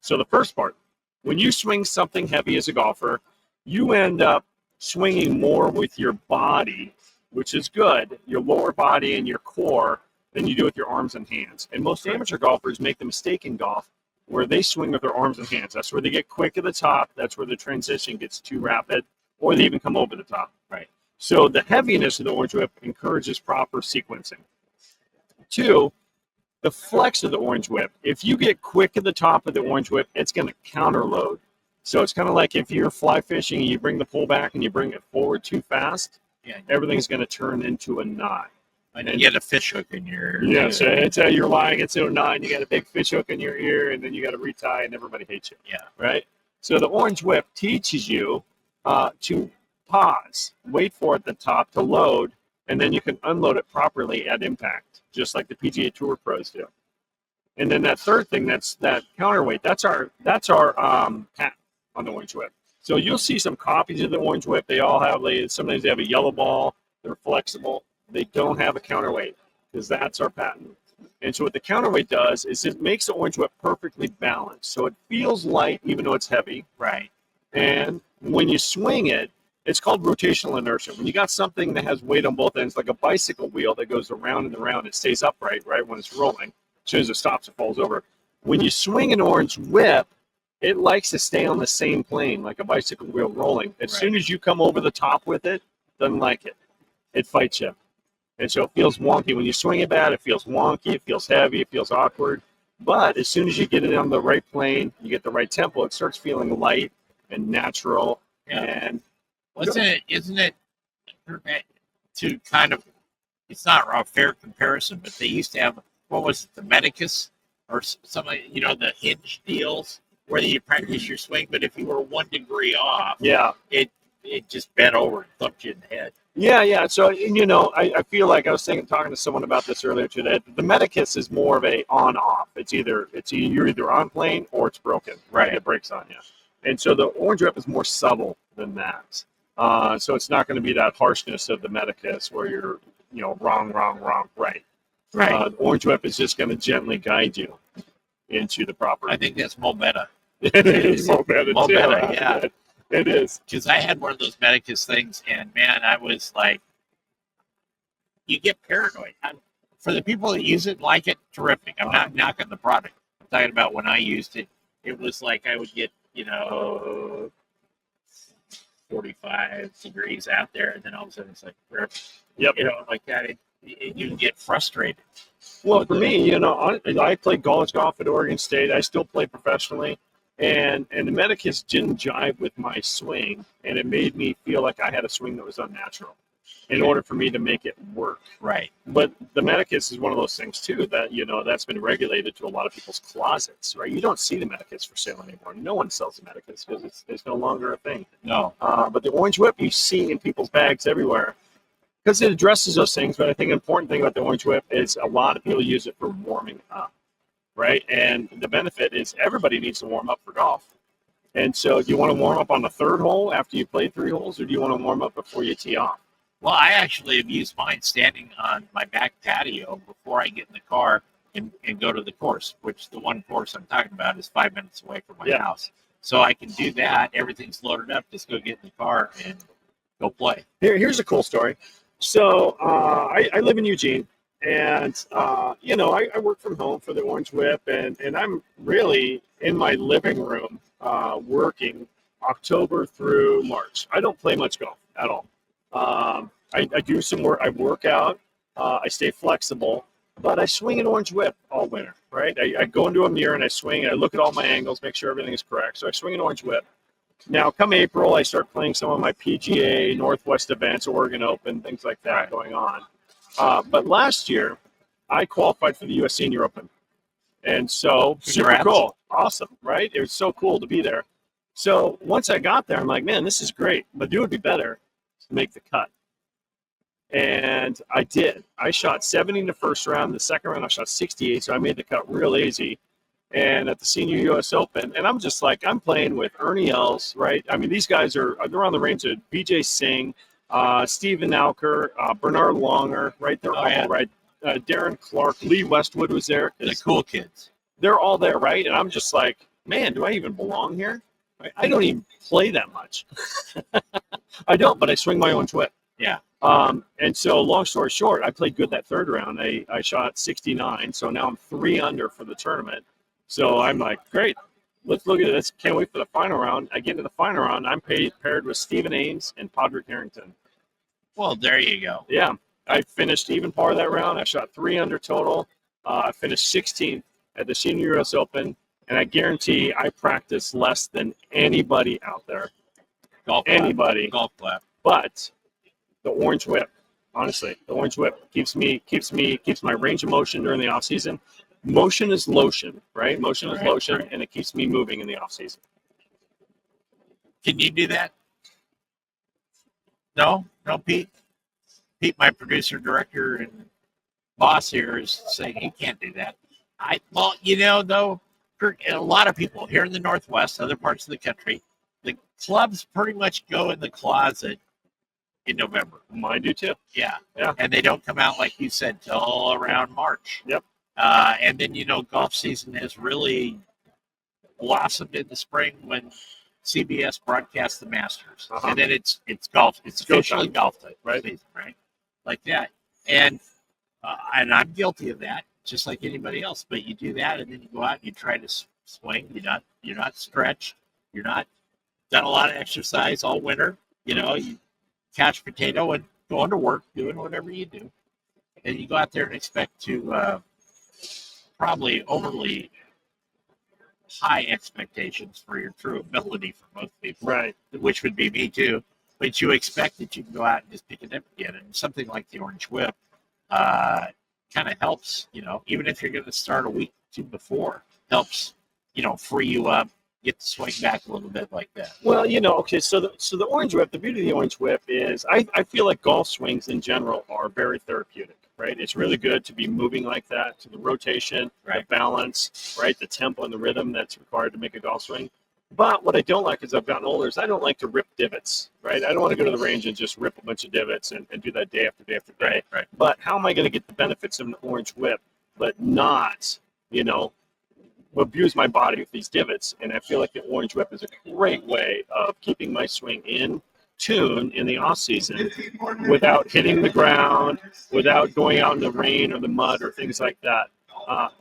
So the first part, when you swing something heavy as a golfer, you end up swinging more with your body, which is good, your lower body and your core, than you do with your arms and hands. And most amateur golfers make the mistake in golf where they swing with their arms and hands. That's where they get quick at the top. That's where the transition gets too rapid, or they even come over the top. Right. So the heaviness of the Orange Whip encourages proper sequencing. 2, the flex of the Orange Whip. If you get quick at the top of the Orange Whip, it's going to counterload. So it's kind of like if you're fly fishing and you bring the pole back and you bring it forward too fast, Yeah. everything's going to turn into a knot. And you get a fish hook in your ear. Yeah, so it's you're lying, it's a knot, and you got a big fish hook in your ear, and then you got to retie, and everybody hates you. Yeah. Right? So the Orange Whip teaches you to pause, wait for it at the top to load, and then you can unload it properly at impact, just like the PGA Tour pros do. And then that third thing, that's that counterweight. That's our patent on the Orange Whip. So you'll see some copies of the Orange Whip. They all have sometimes they have a yellow ball. They're flexible. They don't have a counterweight because that's our patent. And so what the counterweight does is it makes the Orange Whip perfectly balanced. So it feels light even though it's heavy. Right. And when you swing it, it's called rotational inertia. When you got something that has weight on both ends, like a bicycle wheel that goes around and around, it stays upright, right, when it's rolling. As soon as it stops, it falls over. When you swing an Orange Whip, it likes to stay on the same plane, like a bicycle wheel rolling. As soon as you come over the top with it, doesn't like it. It fights you. And so it feels wonky. When you swing it bad, it feels wonky, it feels heavy, it feels awkward. But as soon as you get it on the right plane, you get the right tempo, it starts feeling light and natural. Yeah. And Isn't it to kind of, it's not a fair comparison, but they used to have, what was it, the Medicus or something, the hinge deals where you practice your swing, but if you were 1 degree off, it just bent over and thumped you in the head. Yeah. So, I feel like I was talking to someone about this earlier today. The Medicus is more of a on-off. You're either on plane or it's broken, right? It breaks on you. And so the Orange Whip is more subtle than that. So it's not going to be that harshness of the Medicus where you're, wrong, right. The Orange Whip is just going to gently guide you into the proper. I think that's more better. It is more better, yeah. It is. Because I had one of those Medicus things, and man, I was like, you get paranoid. For the people that use it and like it, terrific. I'm not knocking the product. I'm talking about when I used it, it was like I would get, 45 degrees out there, and then all of a sudden it's like, Yep. you know, like that. You get frustrated. Well, for me, you know, I played college golf at Oregon State. I still play professionally, and the Medicus didn't jive with my swing, and it made me feel like I had a swing that was unnatural in order for me to make it work. Right. But the Medicus is one of those things too that, you know, that's been regulated to a lot of people's closets, right? You don't see the Medicus for sale anymore. No one sells the Medicus because it's no longer a thing. No. But the Orange Whip you see in people's bags everywhere because it addresses those things. But I think an important thing about the Orange Whip is a lot of people use it for warming up, right? And the benefit is everybody needs to warm up for golf. And so do you want to warm up on the third hole after you play 3 holes, or do you want to warm up before you tee off? Well, I actually have used mine standing on my back patio before I get in the car and go to the course, which the one course I'm talking about is 5 minutes away from my house. So I can do that. Everything's loaded up. Just go get in the car and go play. Here's a cool story. So I live in Eugene, and you know, I work from home for the Orange Whip, and I'm really in my living room working October through March. I don't play much golf at all. I do some work. I work out. I stay flexible, but I swing an Orange Whip all winter, right? I go into a mirror and I swing. I look at all my angles, make sure everything is correct. So I swing an Orange Whip. Now, come April, I start playing some of my PGA, Northwest events, Oregon Open, things like that going on. But last year, I qualified for the U.S. Senior Open. And so, super cool. Awesome, right? It was so cool to be there. So once I got there, I'm like, man, this is great. But it would be better to make the cut. And I did. I shot 70 in the first round. The second round, I shot 68. So I made the cut real easy. And at the Senior U.S. Open, and I'm just like, I'm playing with Ernie Els, right? I mean, these guys they're on the range of BJ Singh, Stephen Alker, Bernard Longer, right? They're all right. Darren Clark, Lee Westwood was there. The cool kids. They're all there, right? And I'm just like, man, do I even belong here? I don't even play that much. I don't, but I swing my own Whip. Yeah. And so, long story short, I played good that third round. I shot 69, so now I'm 3 under for the tournament. So I'm like, great, let's look at this. Can't wait for the final round. I get into the final round. I'm paired with Stephen Ames and Padraig Harrington. Well, there you go. Yeah. I finished even par of that round. I shot 3 under total. I finished 16th at the Senior U.S. Open. And I guarantee I practice less than anybody out there. Golf anybody. Golf clap. But the Orange Whip, honestly, the Orange Whip keeps my range of motion during the off season. Motion is lotion, right? Motion is lotion, and it keeps me moving in the off season. Can you do that? No, Pete. Pete, my producer, director, and boss here, is saying he can't do that. Well, you know, though, a lot of people here in the Northwest, other parts of the country, the clubs pretty much go in the closet in November. Mine do too. Yeah. Yeah. And they don't come out, like you said, till around March. Yep. And then, you know, golf season has really blossomed in the spring when CBS broadcasts the Masters. And then it's golf. It's officially golf type, right? Right. Like that. And I'm guilty of that, just like anybody else. But you do that, and then you go out and you try to swing. You're not stretched. You're not done a lot of exercise all winter. You know, you couch potato and going to work, doing whatever you do. And you go out there and expect to probably overly high expectations for your true ability for most people, right? Which would be me too. But you expect that you can go out and just pick it up again. And something like the Orange Whip kind of helps, you know, even if you're going to start a week or two before, helps, you know, free you up, get the swing back a little bit like that. Well, you know, okay, so the Orange Whip, the beauty of the Orange Whip is I feel like golf swings in general are very therapeutic, right? It's really good to be moving like that, to the rotation, the balance, right? The tempo and the rhythm that's required to make a golf swing. But what I don't like as I've gotten older is I don't like to rip divots, right? I don't want to go to the range and just rip a bunch of divots and do that day after day after day. Right. But how am I going to get the benefits of an Orange Whip, but not, you know, abuse my body with these divots? And I feel like the Orange Whip is a great way of keeping my swing in tune in the off season without hitting the ground, without going out in the rain or the mud or things like that.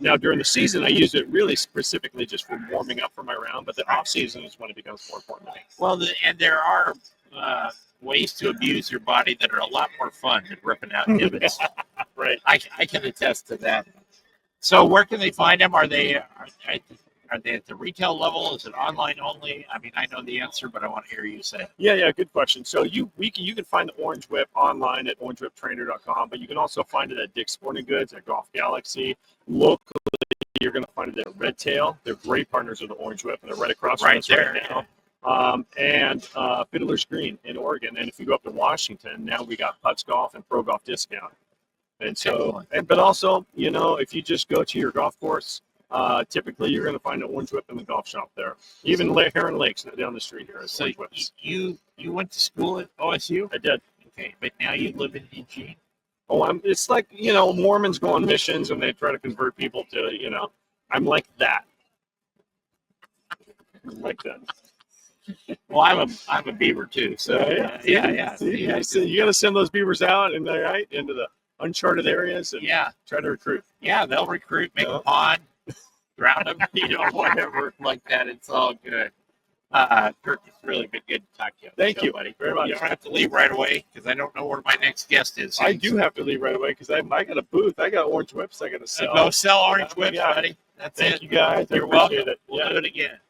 Now during the season, I use it really specifically just for warming up for my round, but the off season is when it becomes more important to me. Well, and there are, ways to abuse your body that are a lot more fun than ripping out divots. Right. I can attest to that. So where can they find them? Are they at the retail level? Is it online only? I mean, I know the answer, but I want to hear you say it. Yeah, good question. So you can find the Orange Whip online at orangewhiptrainer.com, but you can also find it at Dick's Sporting Goods, at Golf Galaxy. Locally, you're going to find it at Red Tail. They're great partners with the Orange Whip, and they're right across from Right us there. right now. And Fiddler's Green in Oregon. And if you go up to Washington, now we got Putts Golf and Pro Golf discount. And so, but also, if you just go to your golf course, typically you're going to find an Orange Whip in the golf shop there. Even Heron Lakes down the street here is So Orange Whips. you went to school at OSU? I did. Okay, but now you live in Eugene. Oh, it's like, Mormons go on missions and they try to convert people to, I'm like that. Like that. Well, I'm a Beaver too. So yeah. See, you got to send those beavers out and right into the uncharted areas and try to recruit. Yeah, they'll recruit, make a pond, drown them, whatever like that. It's all good. Kirk, it's really been good to talk to you. Thank you, buddy. very much. You don't have to leave right away because I don't know where my next guest is. I do have to leave right away because I got a booth. I got Orange Whips I got to sell. Go sell Orange Whips, buddy. That's it. Thank you, guys. You're welcome. welcome. We'll do it again.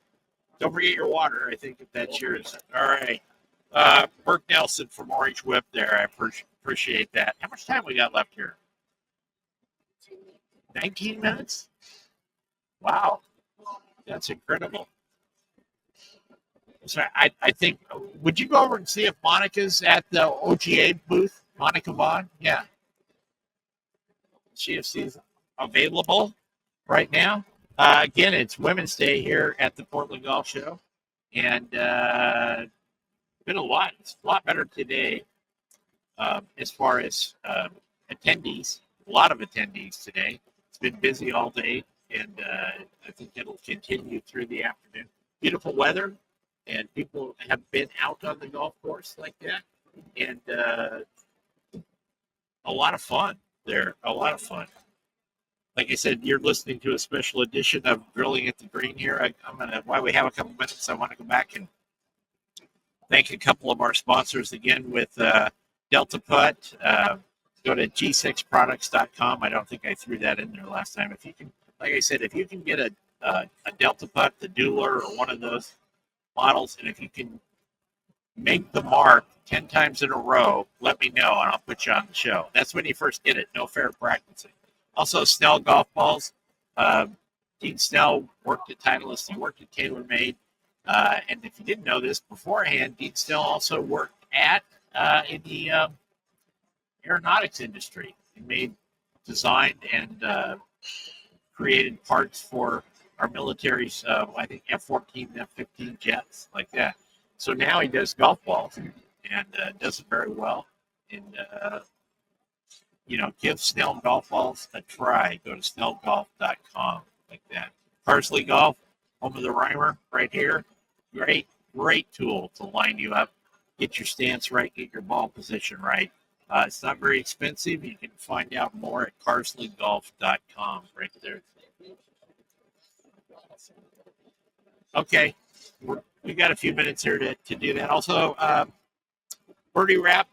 Don't forget your water. I think if that's yours. All right. Burke Nelson from Orange Whip there. I appreciate that. How much time we got left here? 19 minutes? Wow. That's incredible. So I think, would you go over and see if Monica's at the OGA booth? Monica Vaughn? Yeah. See if she's available right now. Again, it's Women's Day here at the Portland Golf Show. And been it's a lot better today as far as attendees. A lot of attendees today. It's been busy all day, and I think it'll continue through the afternoon. Beautiful weather, and people have been out on the golf course like that, and a lot of fun there. A lot of fun. Like I said, you're listening to a special edition of Grilling at the Green here. While we have a couple minutes, I want to go back and thank a couple of our sponsors again with Delta Putt. Go to g6products.com. I don't think I threw that in there last time. If you can, like I said, if you can get a Delta Putt, the Dueler, or one of those models, and if you can make the mark 10 times in a row, let me know and I'll put you on the show. That's when you first get it. No fair practicing. Also, Snell golf balls. Dean Snell worked at Titleist. He worked at TaylorMade. And if you didn't know this beforehand, Dean Snell also worked in the aeronautics industry. He designed and created parts for our military's, I think, F-14 and F-15 jets, like that. So now he does golf balls and does it very well. And give Snell golf balls a try. Go to snellgolf.com, like that. Parsley Golf, home of the Rhymer, right here. Great tool to line you up, get your stance right, get your ball position right. It's not very expensive. You can find out more at carsleygolf.com, right there. Okay, we got a few minutes here to do that. Also, Birdie Wrap.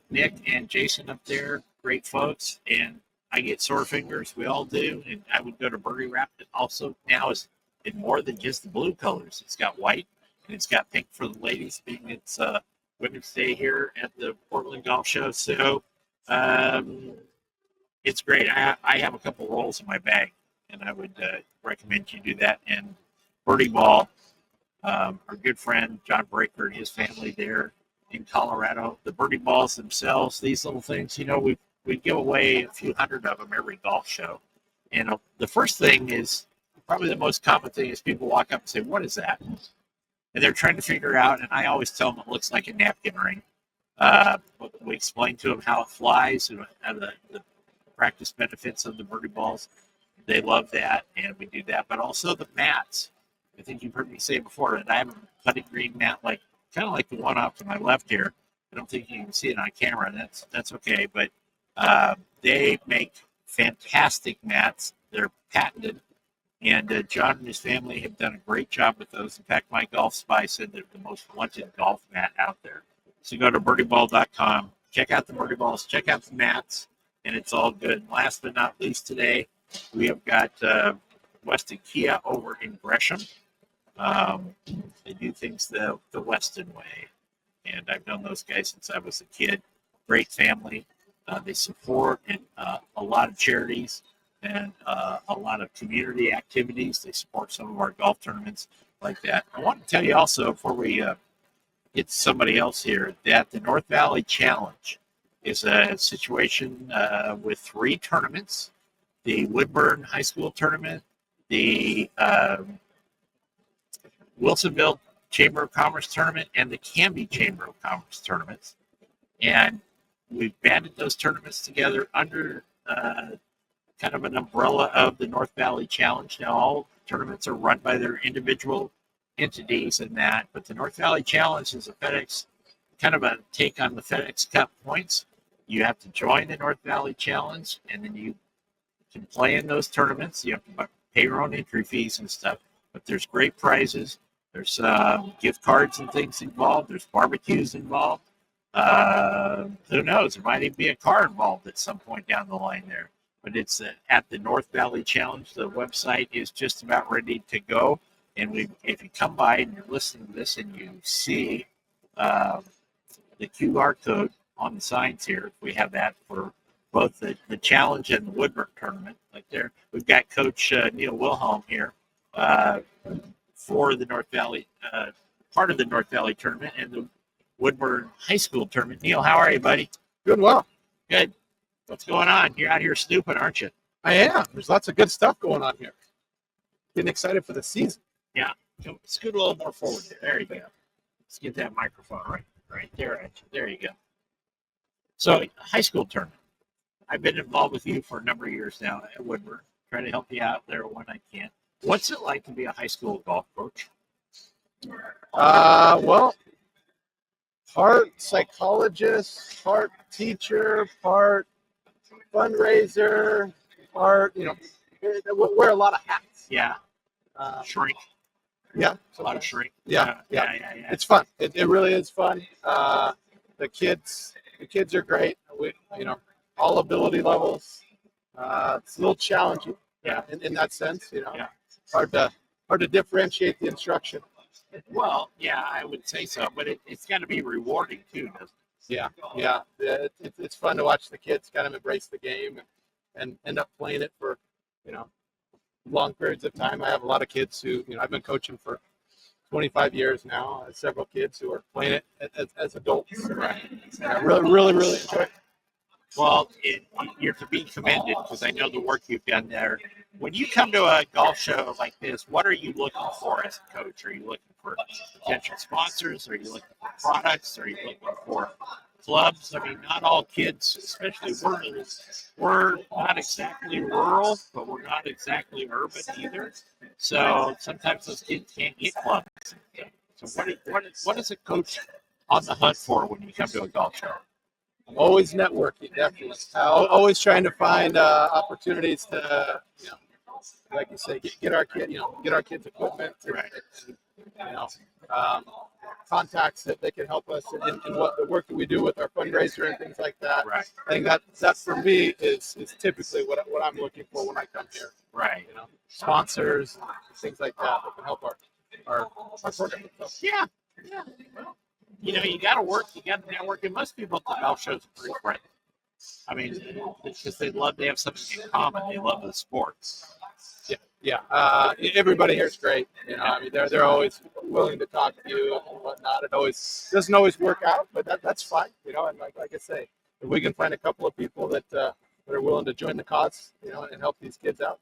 Nick and Jason up there, great folks, and I get sore fingers. We all do, and I would go to Birdie Wrap. It also now is in more than just the blue colors. It's got white and it's got pink for the ladies, being it's Women's Day here at the Portland Golf Show. So it's great. I have a couple rolls in my bag, and I would recommend you do that. And Birdie Ball, our good friend John Breaker and his family there in Colorado, the birdie balls themselves, these little things, we give away a few hundred of them every golf show. And the first thing is, probably the most common thing is people walk up and say, "What is that?" And they're trying to figure out, and I always tell them it looks like a napkin ring. We explain to them how it flies and the practice benefits of the birdie balls. They love that, and we do that. But also the mats. I think you've heard me say before that I have a putting green mat kind of like the one off to my left here. I don't think you can see it on camera. That's okay. But they make fantastic mats. They're patented. And John and his family have done a great job with those. In fact, my golf spy said they're the most wanted golf mat out there. So go to birdieball.com, check out the birdie balls, check out the mats, and it's all good. And last but not least today, we have got Weston Kia over in Gresham. They do things the Weston way. And I've known those guys since I was a kid. Great family. They support a lot of charities and a lot of community activities. They support some of our golf tournaments like that. I want to tell you also before we get somebody else here that the North Valley Challenge is a situation with 3 tournaments: the Woodburn High School tournament, the Wilsonville Chamber of Commerce tournament, and the Canby Chamber of Commerce tournaments. And we've banded those tournaments together under kind of an umbrella of the North Valley Challenge. Now, all tournaments are run by their individual entities in that, but the North Valley Challenge is a FedEx, kind of a take on the FedEx Cup points. You have to join the North Valley Challenge, and then you can play in those tournaments. You have to pay your own entry fees and stuff, but there's great prizes. There's gift cards and things involved. There's barbecues involved. Who knows? There might even be a car involved at some point down the line there. But it's at the North Valley Challenge. The website is just about ready to go. And if you come by and you're listening to this and you see the QR code on the signs here, we have that for both the challenge and the Woodburn tournament. Like there, we've got Coach Neil Wilhelm here for the North Valley, part of the North Valley tournament and the Woodburn High School tournament. Neil, how are you, buddy? Doing well. Good. What's going on? You're out here snooping, aren't you? I am. There's lots of good stuff going on here. Getting excited for the season. Yeah. Scoot a little more forward there. There you go. Let's get that microphone right there at you. There you go. So, high school tournament. I've been involved with you for a number of years now at Woodburn. Try to help you out there when I can. What's it like to be a high school golf coach? Well, part psychologist, part teacher, part fundraiser, part, wear a lot of hats. Yeah. Shrink. Yeah. A lot of shrink. Yeah. It's fun. It really is fun. The kids are great. We, all ability levels. It's a little challenging. Yeah. In that sense, Yeah. hard to differentiate the instruction. Well, yeah, I would say so, but it's got to be rewarding too, doesn't it? Yeah. It's fun to watch the kids kind of embrace the game and end up playing it for, long periods of time. I have a lot of kids who, I've been coaching for 25 years now. I have several kids who are playing it as adults. Right. And I really enjoy it. Well, you're to be commended because I know the work you've done there. When you come to a golf show like this, what are you looking for as a coach? Are you looking for potential sponsors? Are you looking for products? Are you looking for clubs? I mean, not all kids, especially we're not exactly rural, but we're not exactly urban either. So sometimes those kids can't get clubs. So what is a coach on the hunt for when you come to a golf show? Always networking, definitely. Always trying to find opportunities to, like you say, get our kids equipment, Right. Contacts that can help us in what the work that we do with our fundraiser and things like that. Right. I think that for me is typically what I'm looking for when I come here. Right. Sponsors, things like that can help our program. Yeah. Well, you got to work. You got to network. And most people at the golf shows are pretty friendly. I mean, it's just they love to have something in common. They love the sports. Yeah. Everybody here is great. I mean, they're always willing to talk to you and whatnot. It doesn't always work out, but that's fine. And like I say, if we can find a couple of people that are willing to join the cause, and help these kids out,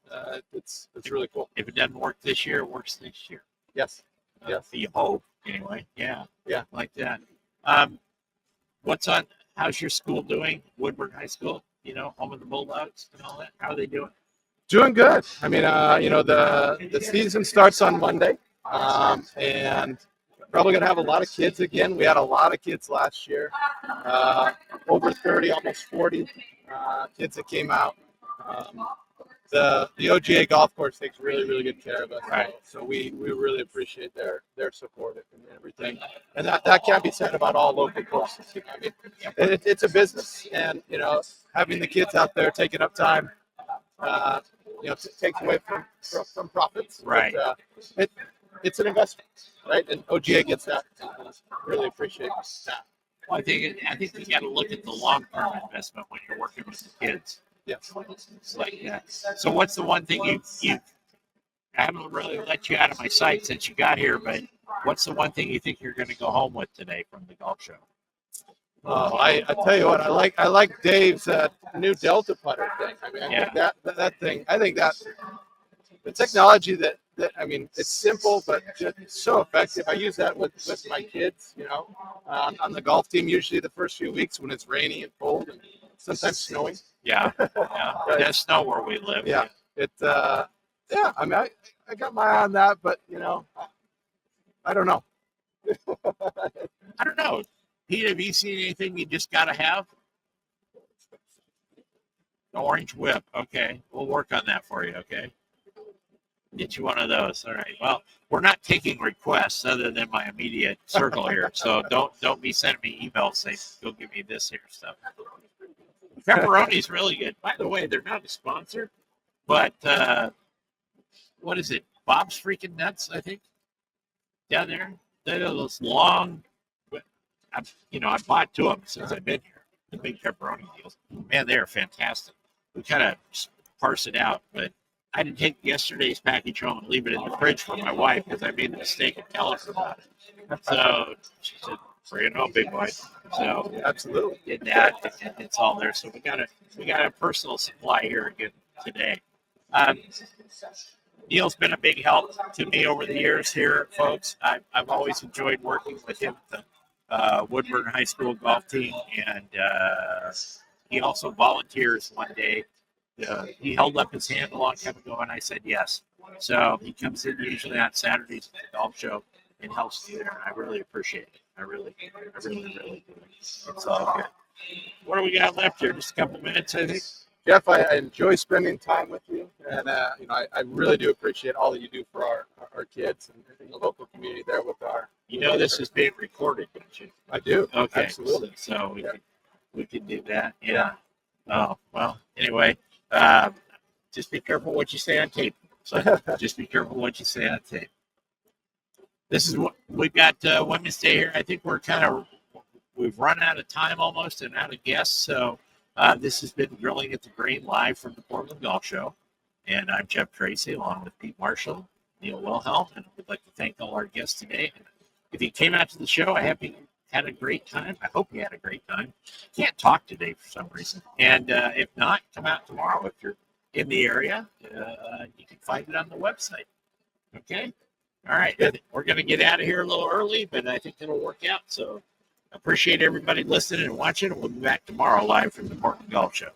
it's really cool. If it doesn't work this year, it works next year. Yes. You hope anyway. Yeah. Like that. How's your school doing? Woodburn High School, home of the Bulldogs and all that. How are they doing? Doing good. I mean, the season starts on Monday, and probably gonna have a lot of kids again. We had a lot of kids last year, over 30, almost 40 kids that came out. the OGA golf course takes really good care of us. Right. So we really appreciate their support and everything. And that can't be said about all local courses. You know, I mean, it's a business, and you know, having the kids out there taking up time, you know, takes away from profits. Right. But, it's an investment, right? And OGA gets that. Really appreciate that. Well, I think you got to look at the long-term investment when you're working with the kids. Yes. It's like that. So what's the one thing you I haven't really let you out of my sight since you got here, but what's the one thing you think you're going to go home with today from the golf show? Oh, I tell you what, I like Dave's new Delta putter thing. I mean, I think that thing. I think that the technology that I mean, it's simple but just so effective. I use that with my kids. You know, on the golf team. Usually the first few weeks when it's rainy and cold and sometimes snowing. Yeah, It does snow where we live. Yeah. Yeah. I mean, I got my eye on that, but you know, I don't know. I don't know. Pete, have you seen anything you just got to have? The orange whip. Okay. We'll work on that for you. Okay. Get you one of those. All right. Well, we're not taking requests other than my immediate circle here. So don't be sending me emails saying, go give me this here stuff. Pepperoni's really good. By the way, they're not a sponsor, but what is it? Bob's Freaking Nuts, I think. Down there. They're those long, I bought two of them since I've been here. The big pepperoni deals. Man, they are fantastic. We kind of parse it out, but I didn't take yesterday's package home and leave it in the fridge for my wife because I made the mistake of telling her about it. So she said, "Bring it home, big boy." So Absolutely. did that. It's all there. So we got a personal supply here again today. Neil's been a big help to me over the years here, folks. I've always enjoyed working with him at the Woodburn High School golf team, and he also volunteers one day. He held up his hand a long time ago, and I said yes. So he comes in usually on Saturdays at the golf show and helps me there, and I really appreciate it. I really do. It's all good. What do we got left here? Just a couple minutes, I think. Jeff, I enjoy spending time with you, and you know, I really do appreciate all that you do for our kids and the local community there with our. You know this is being recorded, don't you? I do. Okay, Absolutely. So we can do that. Yeah. Oh well. Anyway, just be careful what you say on tape. So just be careful what you say on tape. This is what we've got. Women's Day here. I think we've run out of time almost and out of guests. So this has been Grilling at the Green live from the Portland Golf Show, and I'm Jeff Tracy along with Pete Marshall, Neil Wilhelm, and we'd like to thank all our guests today. If you came out to the show, I hope you had a great time. I hope you had a great time. Can't talk today for some reason, and if not, come out tomorrow if you're in the area. You can find it on the website. Okay. All right. We're going to get out of here a little early, but I think it'll work out. So appreciate everybody listening and watching. And we'll be back tomorrow live from the Portland Golf Show.